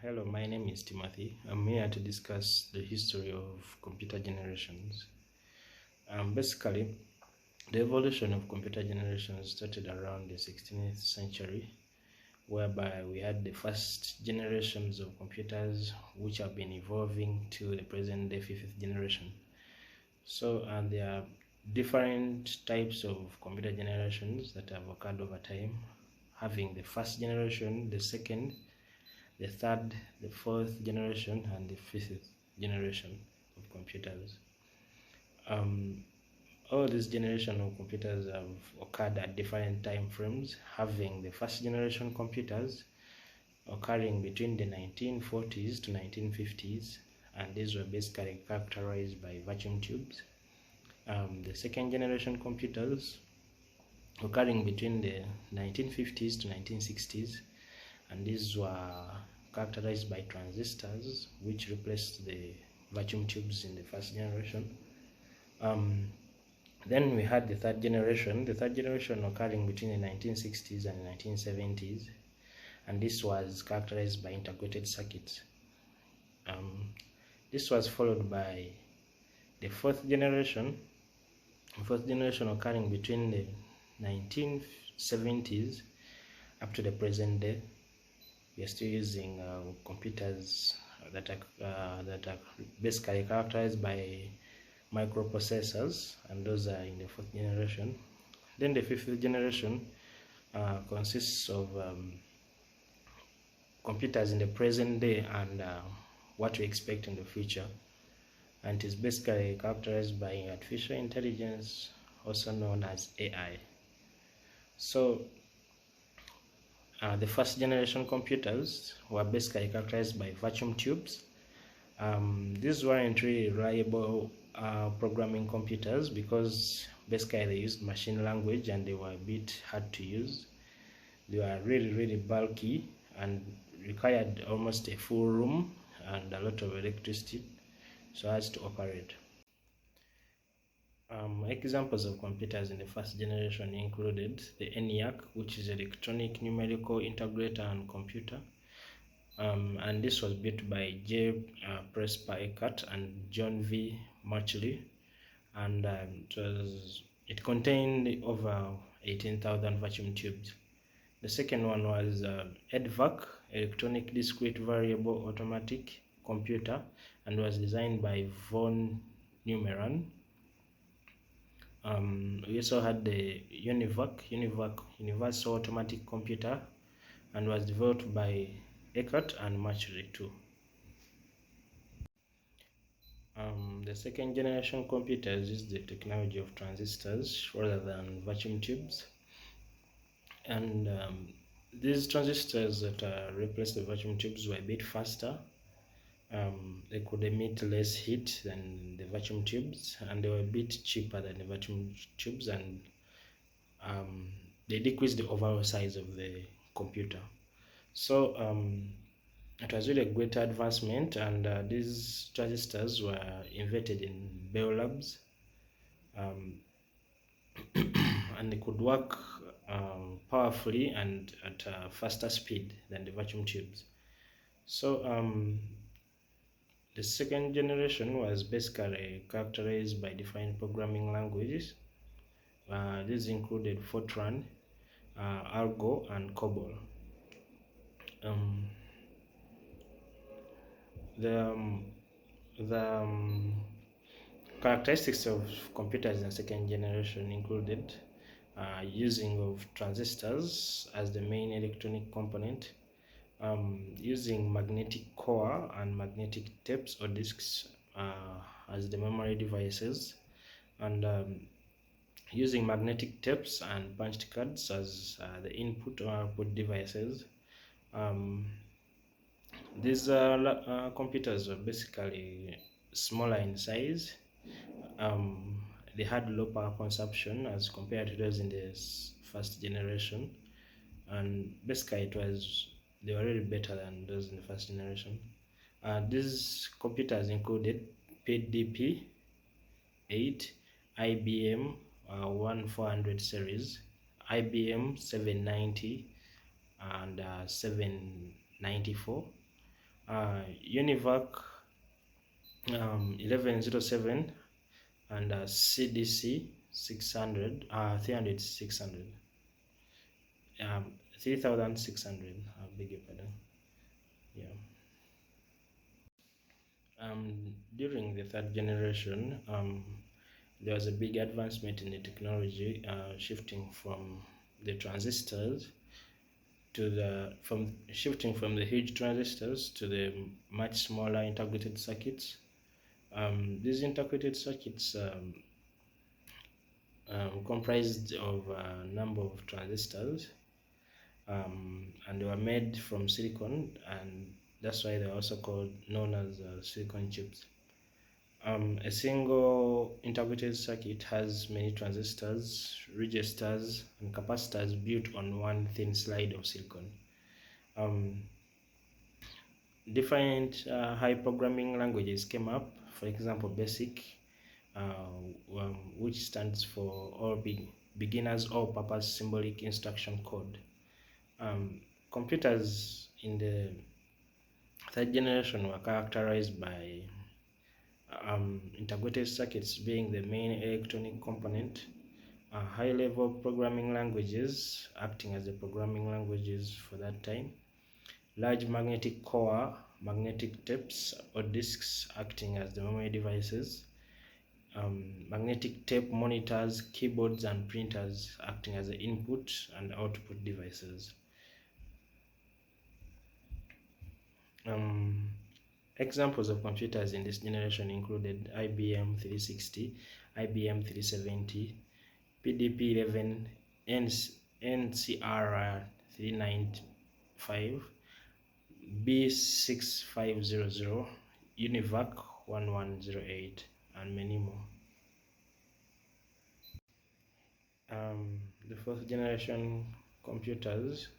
Hello, my name is Timothy. I'm here to discuss the history of computer generations. Basically, the evolution of computer generations started around the 16th century, whereby we had the first generations of computers which have been evolving to the present day fifth generation. So there are different types of computer generations that have occurred over time, having the first generation, the second, the third, the fourth generation, and the fifth generation of computers. All these generation of computers have occurred at different time frames, having the first generation computers occurring between the 1940s to 1950s, and these were basically characterized by vacuum tubes. The second generation computers occurring between the 1950s to 1960s, and these were characterized by transistors, which replaced the vacuum tubes in the first generation. Then we had the third generation occurring between the 1960s and 1970s, and this was characterized by integrated circuits. This was followed by the fourth generation occurring between the 1970s up to the present day. We are still using computers that are basically characterized by microprocessors, and those are in the fourth generation. Then the fifth generation consists of computers in the present day and what we expect in the future, and it is basically characterized by artificial intelligence, also known as AI. So the first generation computers were basically characterized by vacuum tubes. These weren't really reliable programming computers because basically they used machine language and they were a bit hard to use. They were really bulky and required almost a full room and a lot of electricity so as to operate. Examples of computers in the first generation included the ENIAC, which is electronic numerical integrator and computer, and this was built by J. Presper Eckert and John V. Marchley, and it contained over 18,000 vacuum tubes. The second one was EDVAC, electronic discrete variable automatic computer, and was designed by von Neumann. We also had the UNIVAC, Universal Automatic Computer, and was developed by Eckert and Marchley too. The second generation computers used the technology of transistors rather than vacuum tubes, and these transistors that replaced the vacuum tubes were a bit faster. They could emit less heat than the vacuum tubes, and they were a bit cheaper than the vacuum tubes, and they decreased the overall size of the computer. So it was really a great advancement, and these transistors were invented in Bell Labs, and they could work powerfully and at a faster speed than the vacuum tubes. So the second generation was basically characterized by different programming languages. These included Fortran, Argo, and COBOL. The characteristics of computers in the second generation included using of transistors as the main electronic component, using magnetic core and magnetic tapes or disks as the memory devices, and using magnetic tapes and punched cards as the input or output devices. These computers were basically smaller in size. They had low power consumption as compared to those in the first generation, and basically they were really better than those in the first generation. These computers included PDP-8, IBM 1400 series, IBM 790 and 794, UNIVAC 1107 and CDC 600, 300, 600, 3600. I beg your pardon. Yeah. During the third generation, there was a big advancement in the technology, shifting from the transistors to the huge transistors to the much smaller integrated circuits. These integrated circuits comprised of a number of transistors, and they were made from silicon, and that's why they're also known as silicon chips. A single integrated circuit has many transistors, registers, and capacitors built on one thin slide of silicon. Different high programming languages came up. For example, BASIC, which stands for Beginners All-Purpose Symbolic Instruction Code. Computers in the third generation were characterized by integrated circuits being the main electronic component, high-level programming languages acting as the programming languages for that time, large magnetic core, magnetic tapes or disks acting as the memory devices, magnetic tape monitors, keyboards, and printers acting as the input and output devices. Examples of computers in this generation included IBM 360, IBM 370, PDP-11, NCR 395, B6500, UNIVAC 1108, and many more. The fourth generation computers.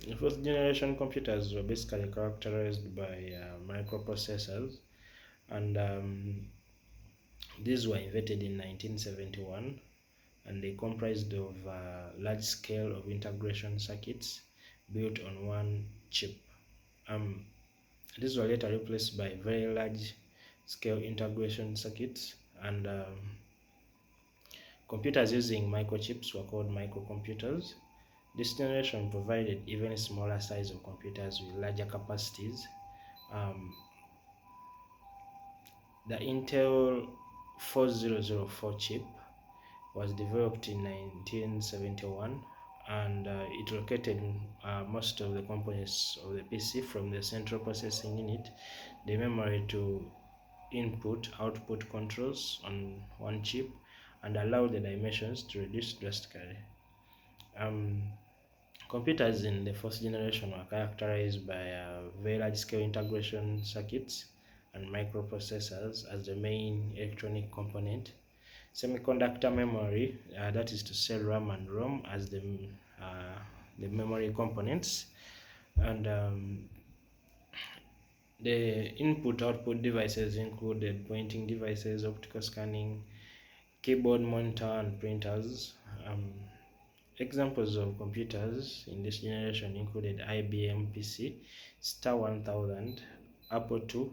The fourth generation computers were basically characterized by microprocessors, and these were invented in 1971, and they comprised of large scale of integration circuits built on one chip. These were later replaced by very large scale integration circuits, and computers using microchips were called microcomputers. This generation provided even smaller size of computers with larger capacities. The Intel 4004 chip was developed in 1971, and it located most of the components of the PC, from the central processing unit, the memory, to input-output controls on one chip, and allowed the dimensions to reduce drastically. Computers in the first generation were characterized by very large-scale integration circuits and microprocessors as the main electronic component, semiconductor memory, that is to say RAM and ROM, as the memory components, and the input-output devices included pointing devices, optical scanning, keyboard, monitor, and printers. Examples of computers in this generation included IBM PC, Star 1000, Apple II,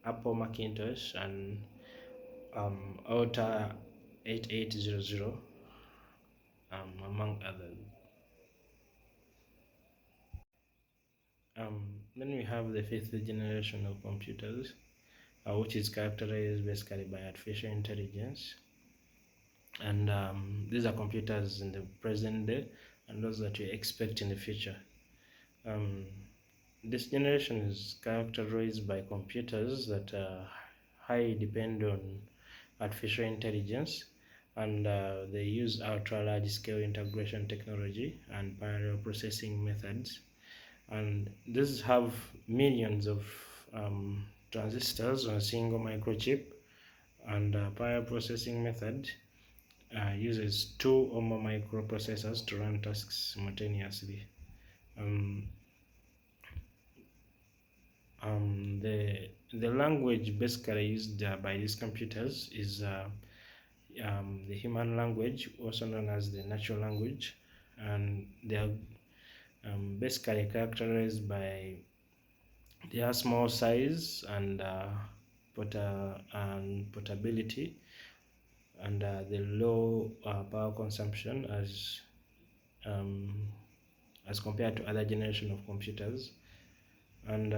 Apple Macintosh, and Alta 8800, among others. Then we have the fifth generation of computers, which is characterized basically by artificial intelligence. And these are computers in the present day and those that we expect in the future. This generation is characterized by computers that highly depend on artificial intelligence, and they use ultra large scale integration technology and parallel processing methods, and these have millions of transistors on a single microchip, and parallel processing method uses two or more microprocessors to run tasks simultaneously. The language basically used by these computers is the human language, also known as the natural language, and they are basically characterized by Their small size and portability, and the low power consumption as compared to other generation of computers. And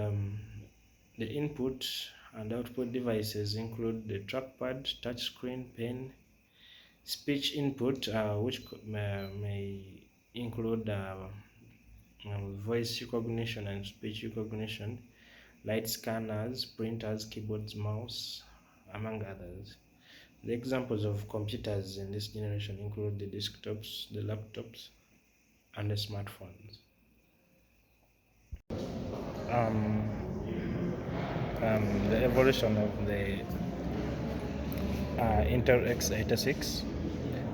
the input and output devices include the trackpad, touchscreen, pen, speech input, which may include voice recognition and speech recognition, light scanners, printers, keyboards, mouse, among others. The examples of computers in this generation include the desktops, the laptops, and the smartphones. Um, the evolution of the Intel x86.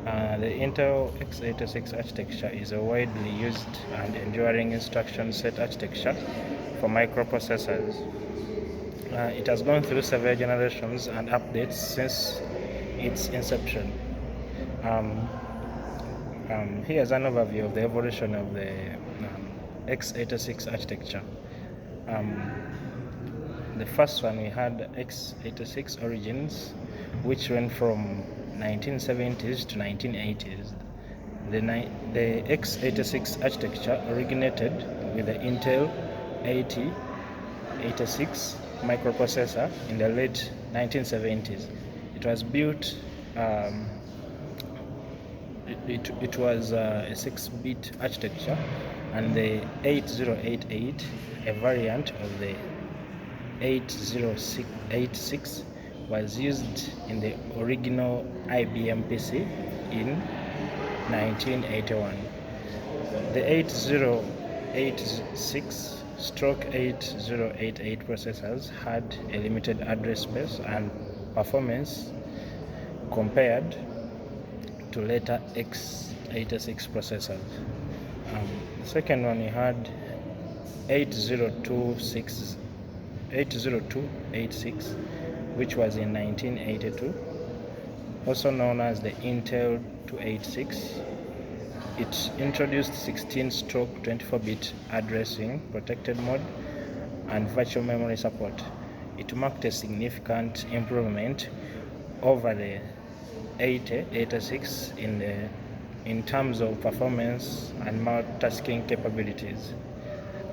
The Intel x86 architecture is a widely used and enduring instruction set architecture for microprocessors. It has gone through several generations and updates since its inception. Here's an overview of the evolution of the x86 architecture. The first one, we had x86 origins, which went from 1970s to 1980s. The x86 architecture originated with the Intel 8086 microprocessor in the late 1970s. It was built, it was a 6-bit architecture, and the 8088, a variant of the 8086, was used in the original IBM PC in 1981. The 8086/8088 processors had a limited address space and performance compared to later x86 processors. The second one, we had 80286, which was in 1982, also known as the Intel 286. It introduced 16/24-bit addressing, protected mode, and virtual memory support. It marked a significant improvement over the 8086 in terms of performance and multitasking capabilities.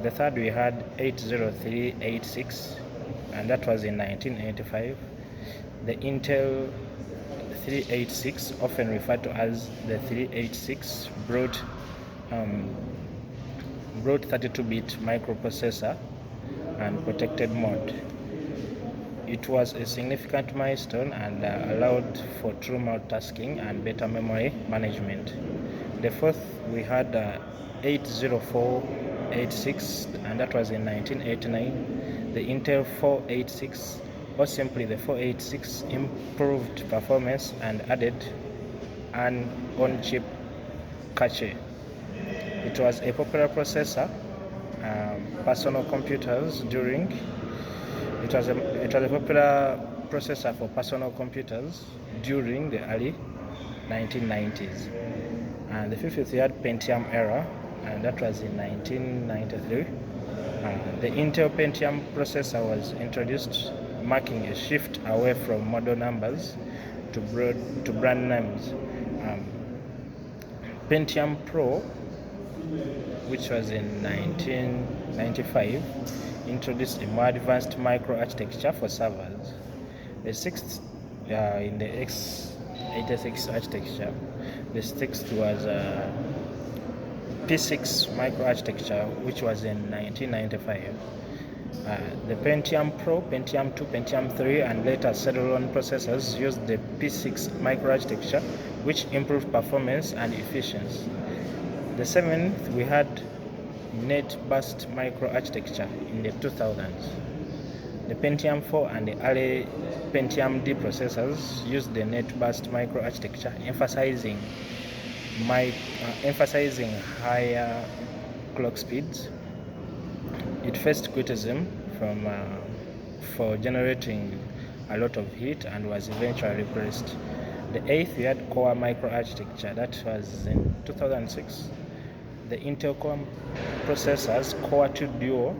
The third, we had 80386, and that was in 1985. The Intel 386, often referred to as the 386, brought 32-bit microprocessor and protected mode. It was a significant milestone and allowed for true multitasking and better memory management. The fourth, we had 80486, and that was in 1989. The Intel 486, or simply the 486, improved performance and added an on-chip cache. It was a popular processor, personal computers during. It was a popular processor for personal computers during the early 1990s. And the fifth, we had Pentium era, and that was in 1993. The Intel Pentium processor was introduced, marking a shift away from model numbers to brand names. Pentium Pro, which was in 1995, introduced a more advanced microarchitecture for servers. The sixth, in the x86 architecture, the sixth was P6 microarchitecture, which was in 1995. The Pentium Pro, Pentium 2, Pentium 3, and later Celeron processors used the P6 microarchitecture, which improved performance and efficiency. The seventh, we had net burst microarchitecture in the 2000s. The Pentium 4 and the early Pentium D processors used the net burst microarchitecture, emphasizing higher clock speeds. It faced criticism for generating a lot of heat and was eventually replaced. The eighth, we had Core microarchitecture, that was in 2006. The Intel Core processors, Core 2 Duo,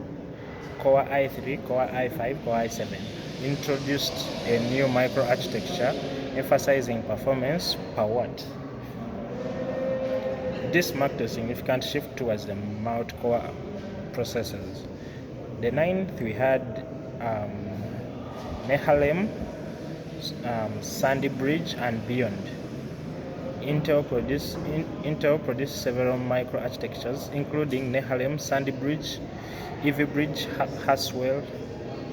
Core i3, Core i5, Core i7 introduced a new microarchitecture emphasizing performance per watt. This marked a significant shift towards the multi-core processors. The ninth, we had Nehalem, Sandy Bridge, and beyond. Intel produced several microarchitectures, including Nehalem, Sandy Bridge, Ivy Bridge, Haswell,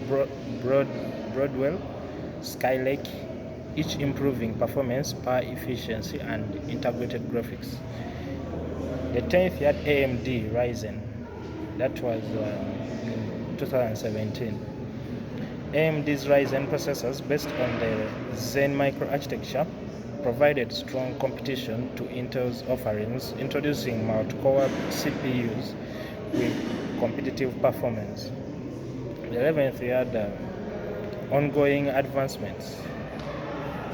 Broadwell, Skylake, each improving performance, power efficiency, and integrated graphics. The 10th, we had AMD Ryzen. That was in 2017. AMD's Ryzen processors, based on the Zen microarchitecture, provided strong competition to Intel's offerings, introducing multi-core CPUs with competitive performance. The 11th, we had ongoing advancements.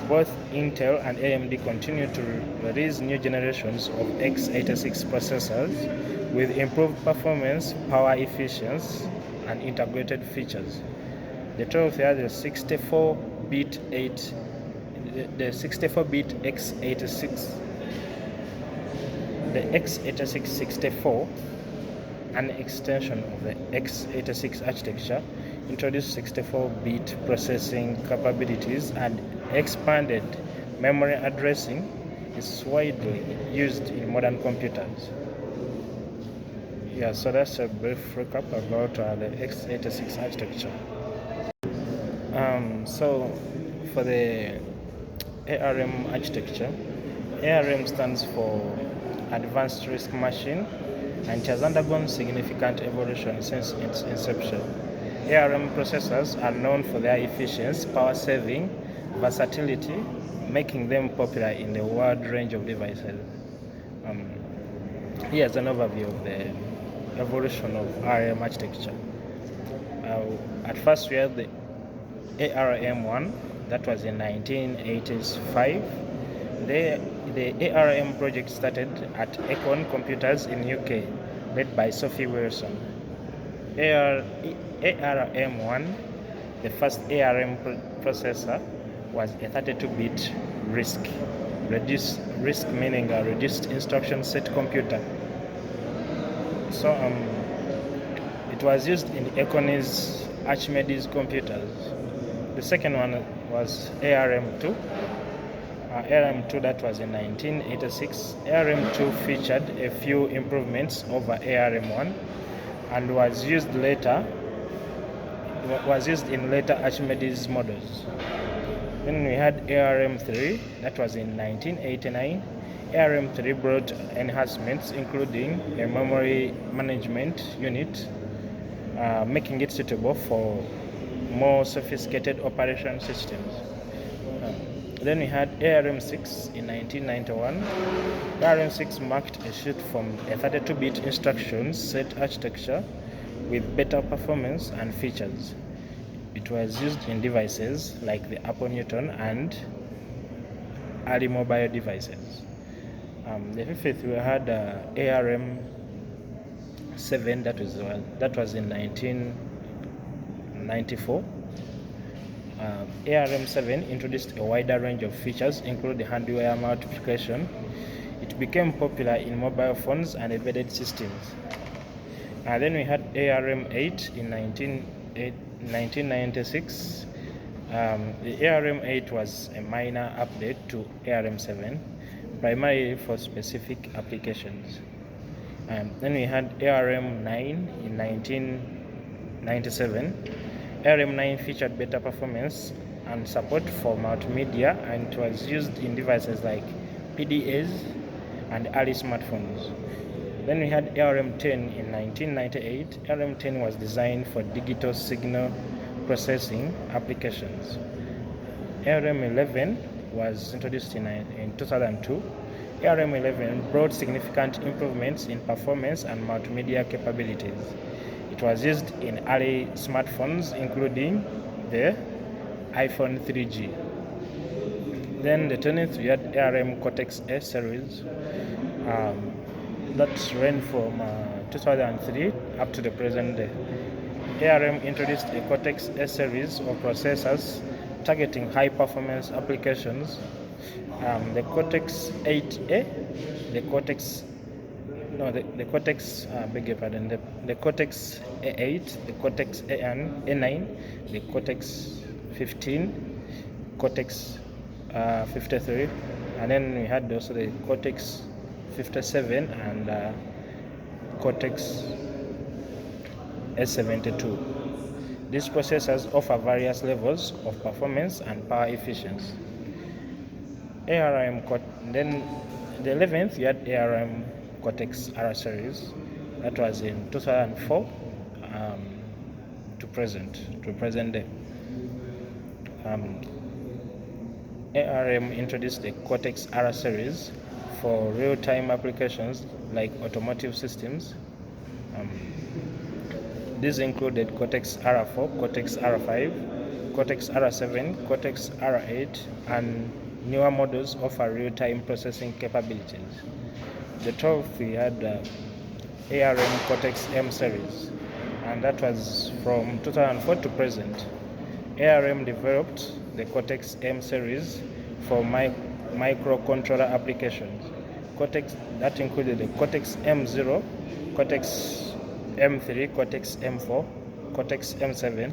Both Intel and AMD continue to release new generations of x86 processors with improved performance, power efficiency, and integrated features. The 12th, we had the 64-bit x86. The x86 64, an extension of the x86 architecture, introduced 64-bit processing capabilities and expanded memory addressing. Is widely used in modern computers. Yeah, so that's a brief recap about the x86 architecture. So for the ARM architecture, ARM stands for Advanced Risk Machine, and it has undergone significant evolution since its inception. ARM processors are known for their efficiency, power saving, versatility, making them popular in the wide range of devices. Here's an overview of the evolution of ARM architecture. At first, we had the ARM1, that was in 1985. The ARM project started at Econ Computers in UK, led by Sophie Wilson. ARM1, the first ARM processor, was a 32-bit RISC. RISC meaning a reduced instruction set computer. So it was used in Econ's Archimedes computers. The second one was ARM2. ARM2, that was in 1986. ARM2 featured a few improvements over ARM1 and was used in later Archimedes models. Then we had ARM3, that was in 1989. ARM3 brought enhancements including a memory management unit, making it suitable for more sophisticated operation systems. Then we had ARM6 in 1991. ARM6 marked a shift from a 32-bit instruction set architecture with better performance and features. It was used in devices like the Apple Newton and early mobile devices. The fifth, we had ARM7, that was in 1994. ARM7 introduced a wider range of features, including hardware multiplication. It became popular in mobile phones and embedded systems. Then we had ARM8 in 1996. The ARM8 was a minor update to ARM7, primarily for specific applications. Then we had ARM9 in 1997. ARM9 featured better performance and support for multimedia, and it was used in devices like PDAs and early smartphones. Then we had ARM10 in 1998. ARM10 was designed for digital signal processing applications. ARM11 was introduced in 2002. ARM11 brought significant improvements in performance and multimedia capabilities. It was used in early smartphones, including the iPhone 3G. Then the 20th, we had ARM Cortex-A series. That ran from 2003 up to the present day. ARM introduced a Cortex S series of processors targeting high-performance applications. The Cortex 8A, the Cortex the Cortex, beg your pardon, the Cortex A8, the Cortex A9, the Cortex 15, Cortex 53, and then we had also the Cortex 57 and Cortex S72. These processors offer various levels of performance and power efficiency. Then the 11th, we had ARM Cortex R series. That was in 2004 to present day. ARM introduced the Cortex R series for real-time applications like automotive systems. These included Cortex R4, Cortex R5, Cortex R7, Cortex R8, and newer models offer real-time processing capabilities. The 12th, we had ARM Cortex M series, and that was from 2004 to present. ARM developed the Cortex M series for microcontroller applications. That included the Cortex M0, Cortex M3, Cortex M4, Cortex M7,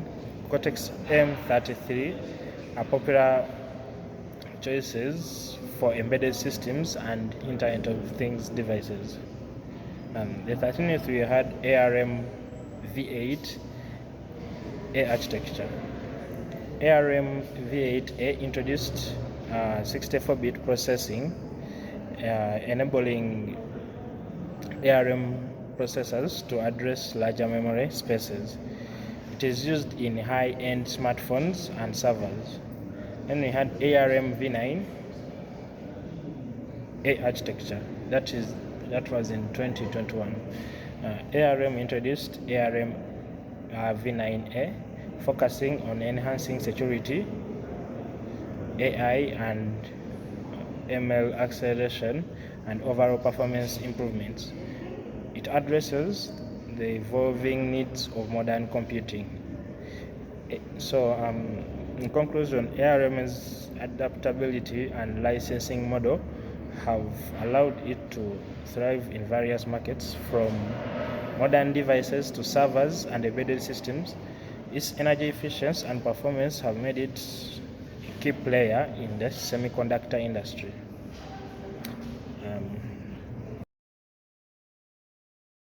Cortex M33 are popular choices for embedded systems and Internet of Things devices. The 13th, we had ARM V8 A architecture. ARM V8A introduced 64-bit processing, enabling ARM processors to address larger memory spaces. It is used in high-end smartphones and servers. Then we had ARM V9 A architecture. That was in 2021. ARM introduced ARM V9A, focusing on enhancing security, AI and ML acceleration, and overall performance improvements. It addresses the evolving needs of modern computing. So, in conclusion, ARM's adaptability and licensing model have allowed it to thrive in various markets, from modern devices to servers and embedded systems. Its energy efficiency and performance have made it a key player in the semiconductor industry.